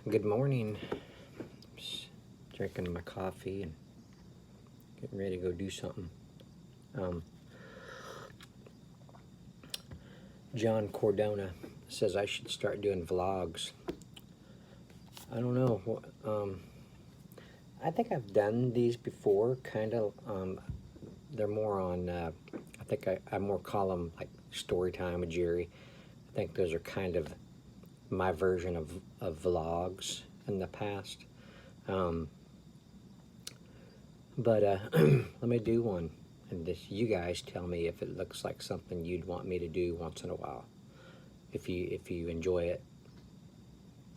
Good morning. Just drinking my coffee and getting ready to go do something. John Cordona says I should start doing vlogs. I don't know. I think I've done these before, kind of. They're more on, I think I more call them like story time with Jerry. I think those are kind of my version of vlogs in the past. But let me do one, and just you guys tell me if it looks like something you'd want me to do once in a while, if you enjoy it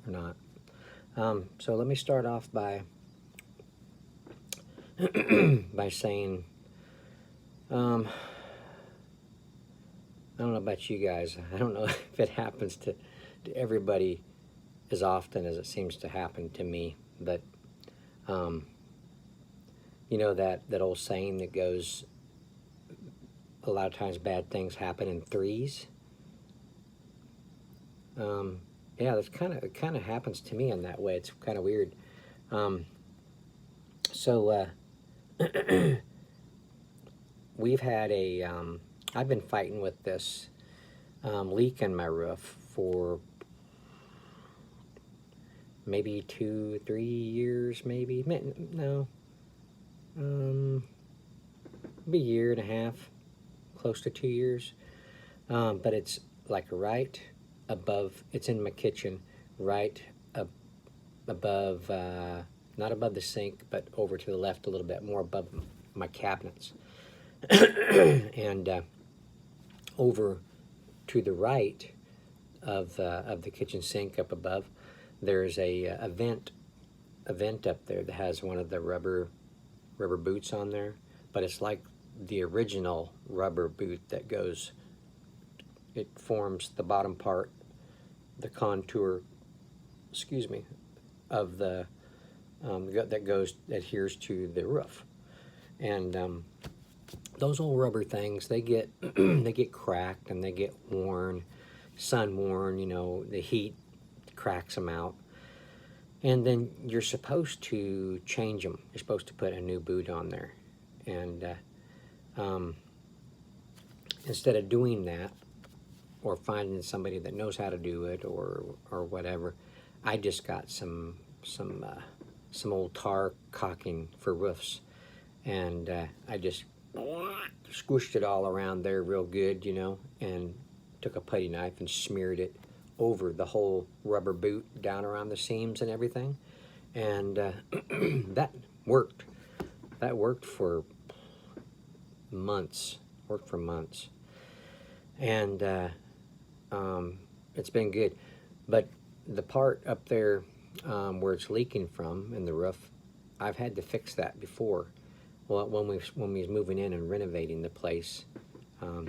or not. So let me start off by by saying, I don't know about you guys. I don't know if it happens to everybody as often as it seems to happen to me, but you know that old saying that goes, a lot of times bad things happen in threes. Yeah, it kind of happens to me in that way. It's kind of weird. So we've had a I've been fighting with this leak in my roof for maybe 2-3 years, maybe. No, maybe a year and a half, close to 2 years. But it's like right above, it's in my kitchen, right above, not above the sink, but over to the left a little bit, more above my cabinets. And over to the right of the kitchen sink up above, there's a vent up there that has one of the rubber boots on there, but it's like the original rubber boot that goes, it forms the bottom part, the contour, excuse me, of the that adheres to the roof. And those old rubber things, they get they get cracked and they get worn, sun worn, you know, the heat cracks them out. And then you're supposed to change them. You're supposed to put a new boot on there. And instead of doing that, or finding somebody that knows how to do it, or whatever, I just got some old tar caulking for roofs, and I just squished it all around there real good, you know, and took a putty knife and smeared it over the whole rubber boot down around the seams and everything, and that worked. That worked for months. And it's been good. But the part up there where it's leaking from in the roof, I've had to fix that before. Well, when we was moving in and renovating the place, I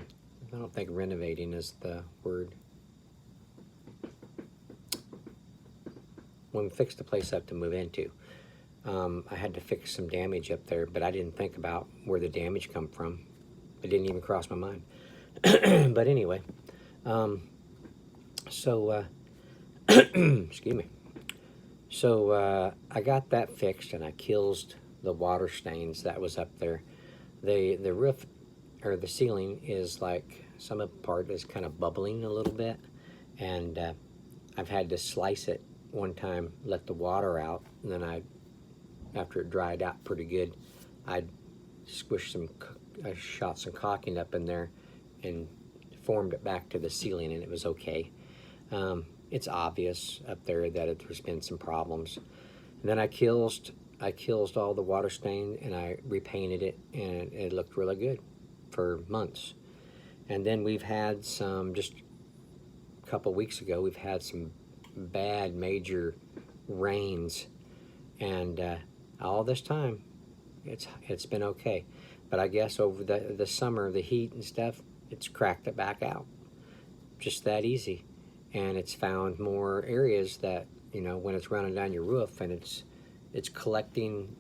don't think renovating is the word. When we fixed the place up to move into, I had to fix some damage up there, but I didn't think about where the damage come from. It didn't even cross my mind. But anyway, so excuse me. So I got that fixed, and I killed the water stains that was up there. The roof, or the ceiling, is like, some of the part is kind of bubbling a little bit, and I've had to slice it one time, let the water out, and then after it dried out pretty good, I shot some caulking up in there and formed it back to the ceiling, and it was okay. It's obvious up there that there's been some problems. And then I killed all the water stain, and I repainted it, and it looked really good for months. And then we've had some, just a couple weeks ago, we've had some bad major rains, and all this time it's been okay. But I guess over the summer, the heat and stuff, it's cracked it back out. Just that easy. And it's found more areas that, you know, when it's running down your roof and it's collecting,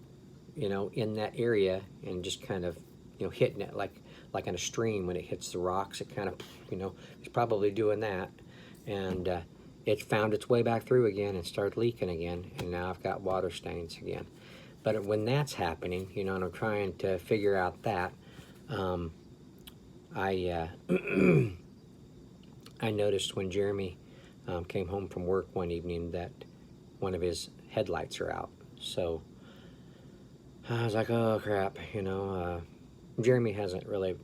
you know, in that area, and just kind of, you know, hitting it like in a stream when it hits the rocks. It kind of, you know, it's probably doing that. And it found its way back through again and started leaking again, and now I've got water stains again. But when that's happening, you know, and I'm trying to figure out that, I I noticed when Jeremy came home from work one evening that one of his headlights are out. So I was like, oh crap, you know. Jeremy hasn't really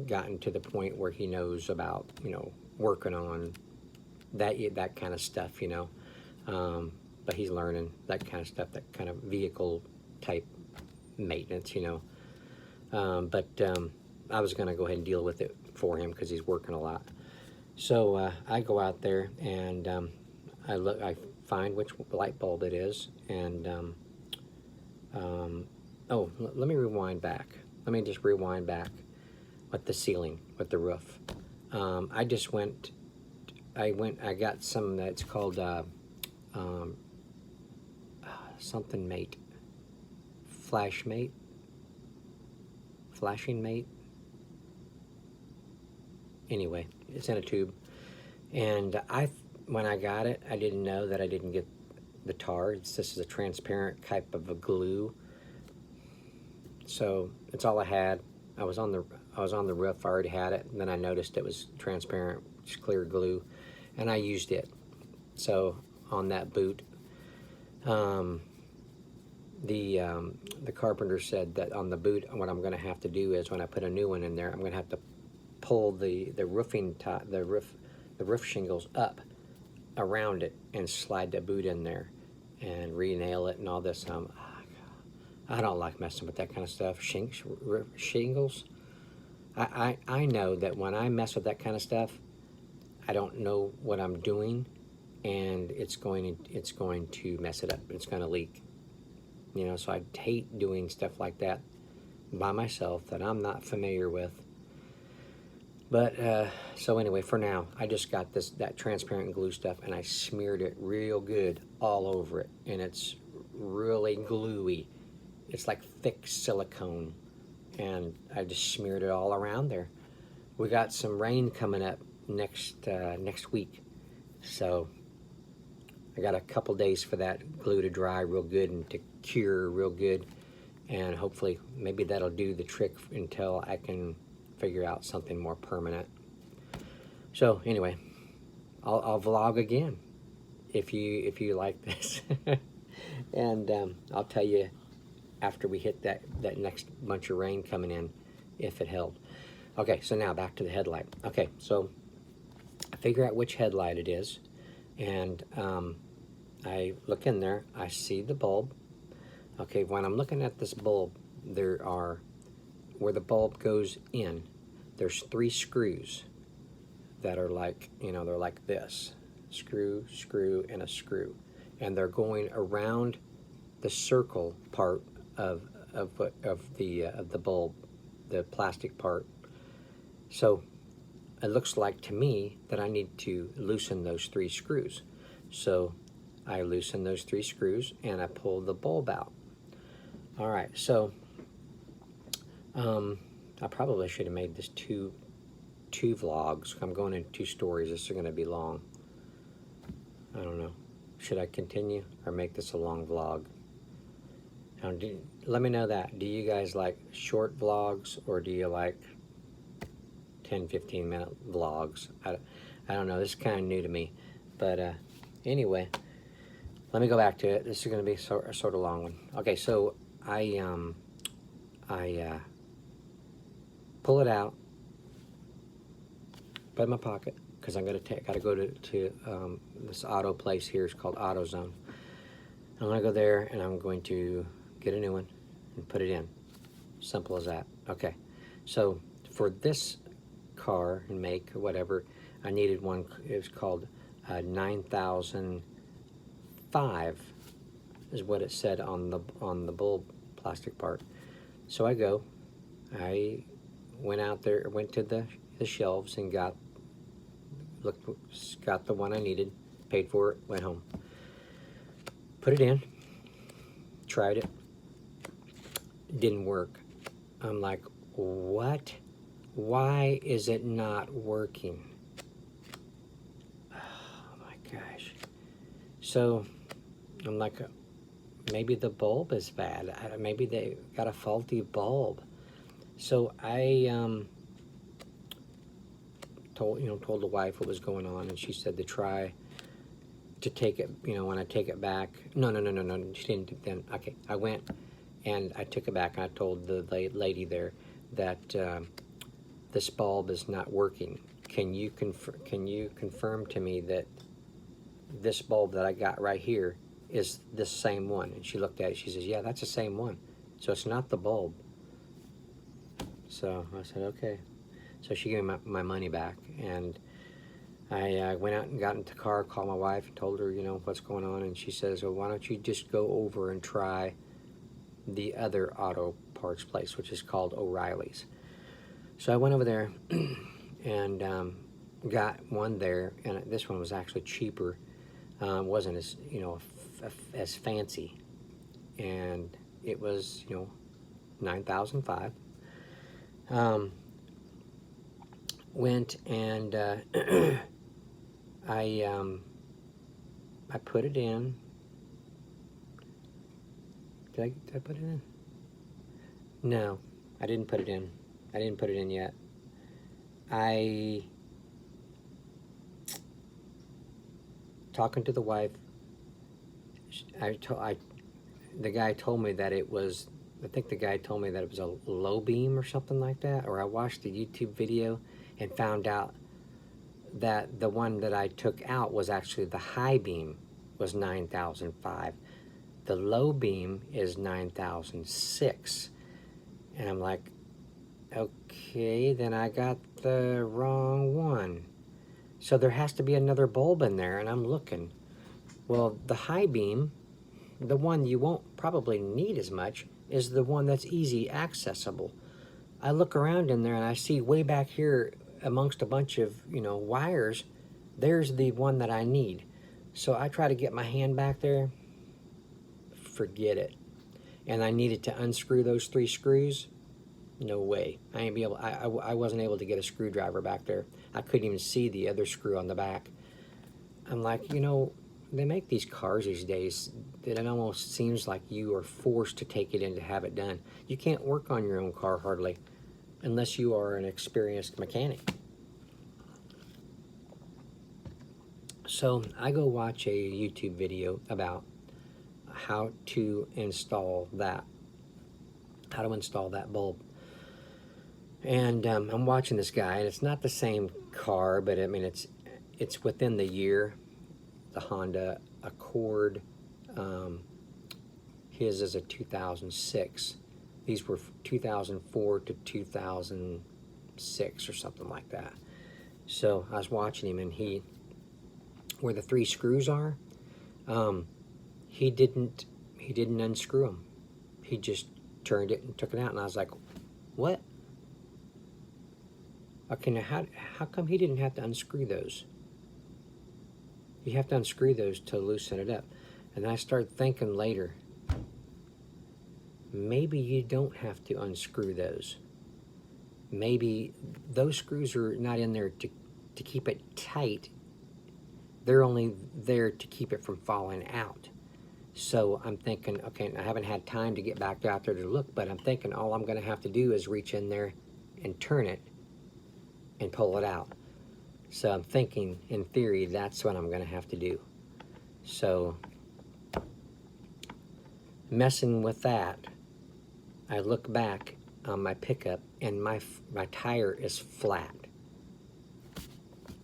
gotten to the point where he knows about, you know, working on that kind of stuff, you know. But he's learning that kind of stuff, that kind of vehicle type maintenance, you know. But I was going to go ahead and deal with it for him because he's working a lot. So I go out there and I find which light bulb it is, and let me rewind back. Let me just rewind back with the ceiling, with the roof. I got some that's called something mate, flashing mate. Anyway, it's in a tube, and when I got it, I didn't know that I didn't get the tar. This is a transparent type of a glue, so it's all I had. I was on the roof. I already had it, and then I noticed it was transparent, just clear glue, and I used it. So on that boot, the carpenter said that on the boot, what I'm going to have to do is when I put a new one in there, I'm going to have to pull the roof shingles up around it and slide the boot in there and re-nail it and all this. I don't like messing with that kind of stuff. Shingles. I know that when I mess with that kind of stuff, I don't know what I'm doing, and it's going to mess it up. It's going to leak. You know, so I hate doing stuff like that by myself that I'm not familiar with. But so anyway, for now, I just got that transparent glue stuff, and I smeared it real good all over it, and it's really gluey. It's like thick silicone, and I just smeared it all around there. We got some rain coming up next week, so I got a couple days for that glue to dry real good and to cure real good, and hopefully maybe that'll do the trick until I can figure out something more permanent. So anyway, I'll vlog again if you like this, and I'll tell you after we hit that next bunch of rain coming in if it held. Okay, so now back to the headlight. Okay, so I figure out which headlight it is, and I look in there. I see the bulb. Okay, when I'm looking at this bulb, there are, where the bulb goes in, there's 3 screws that are like, you know, they're like this. Screw, screw, and a screw. And they're going around the circle part of the bulb, the plastic part. So it looks like to me that I need to loosen those 3 screws. So I loosen those 3 screws and I pull the bulb out. All right, so I probably should have made this two vlogs. I'm going in 2 stories. This is going to be long. I don't know. Should I continue or make this a long vlog? Now, let me know that. Do you guys like short vlogs, or do you like 10-15 minute vlogs? I don't know. This is kind of new to me. But anyway, let me go back to it. This is going to be a sort of long one. Okay, so I pull it out, put it in my pocket, because I'm going to gotta go to this auto place here. It's called AutoZone. I'm going to go there and I'm going to get a new one and put it in. Simple as that. Okay, so for this car and make or whatever, I needed one. It was called 9005 is what it said on the bulb plastic part. So I went out there, went to the shelves and got the one I needed, paid for it, went home, put it in, tried it, didn't work. I'm like, what? Why is it not working? Oh my gosh. So I'm like, maybe the bulb is bad. Maybe they got a faulty bulb. So I told the wife what was going on, and she said to try to take it. When I take it back. No. She didn't. Then okay, I went and I took it back, and I told the lady there that this bulb is not working. Can you confirm to me that this bulb that I got right here is this same one? And she looked at it. She says, yeah, that's the same one. So it's not the bulb. So I said, okay. So she gave me my money back, and I went out and got into the car, called my wife, and told her, what's going on. And she says, well, why don't you just go over and try the other auto parts place, which is called O'Reilly's. So I went over there and got one there, and this one was actually cheaper. Wasn't as as fancy, and it was $9,500. Went and I put it in. Did I put it in? No, I didn't put it in. I didn't put it in yet. Talking to the wife, the guy told me that it was, I think the guy told me that it was a low beam or something like that, or I watched a YouTube video and found out that the one that I took out was actually the high beam, was $9,500. The low beam is $9,600. And I'm like, okay, then I got the wrong one. So there has to be another bulb in there, and I'm looking. Well, the high beam, the one you won't probably need as much, is the one that's easy accessible. I look around in there and I see way back here amongst a bunch of, wires, there's the one that I need. So I try to get my hand back there, forget it. And I needed to unscrew those 3 screws. No way. I wasn't able to get a screwdriver back there. I couldn't even see the other screw on the back. I'm like, they make these cars these days that it almost seems like you are forced to take it in to have it done. You can't work on your own car hardly unless you are an experienced mechanic. So I go watch a YouTube video about how to install that bulb. And I'm watching this guy, and it's not the same car, but I mean it's within the year. The Honda Accord, his is a 2006. These were 2004 to 2006 or something like that. So I was watching him, and where the 3 screws are, he didn't unscrew them. He just turned it and took it out, and I was like, what? Okay, now how come he didn't have to unscrew those? You have to unscrew those to loosen it up. And then I started thinking later, maybe you don't have to unscrew those. Maybe those screws are not in there to keep it tight. They're only there to keep it from falling out. So I'm thinking, okay, I haven't had time to get back out there to look, but I'm thinking all I'm going to have to do is reach in there and turn it and pull it out. So I'm thinking, in theory, that's what I'm going to have to do. So, messing with that, I look back on my pickup, and my tire is flat.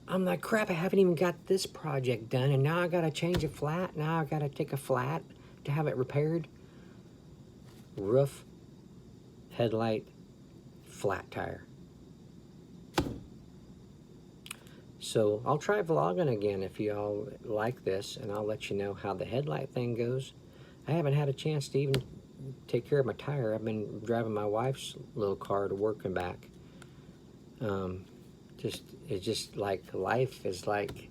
I'm like, crap, I haven't even got this project done, and now I got to change a flat. Now I got to take a flat to have it repaired. Roof, headlight, flat tire. So I'll try vlogging again if y'all like this, and I'll let you know how the headlight thing goes. I haven't had a chance to even take care of my tire. I've been driving my wife's little car to work and back. It's just like life is like,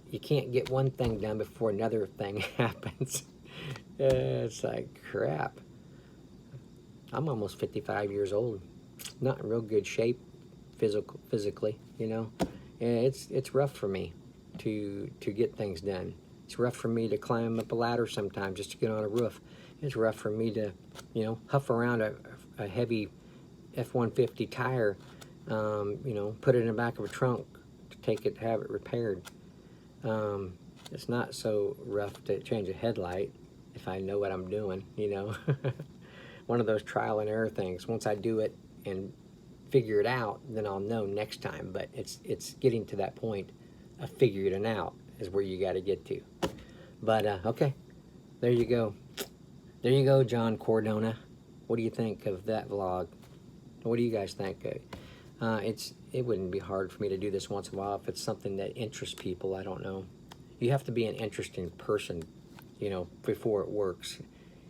you can't get one thing done before another thing happens. It's like, crap. I'm almost 55 years old. Not in real good shape physically, It's rough for me. to get things done. It's rough for me to climb up a ladder sometimes just to get on a roof. It's rough for me to, you know, huff around a heavy F-150 tire, you know, put it in the back of a trunk to take it, have it repaired. It's not so rough to change a headlight if I know what I'm doing, you know. One of those trial and error things. Once I do it and figure it out, then I'll know next time. But it's getting to that point of figuring it out is where you got to get to. But okay, there you go. There you go, John Cordona. What do you think of that vlog? What do you guys think? It wouldn't be hard for me to do this once in a while if it's something that interests people. I don't know. You have to be an interesting person, you know, before it works.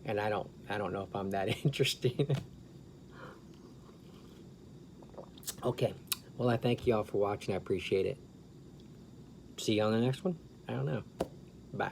And I don't know if I'm that interesting. Okay. Well, I thank you all for watching. I appreciate it. See you on the next one. I don't know. Bye.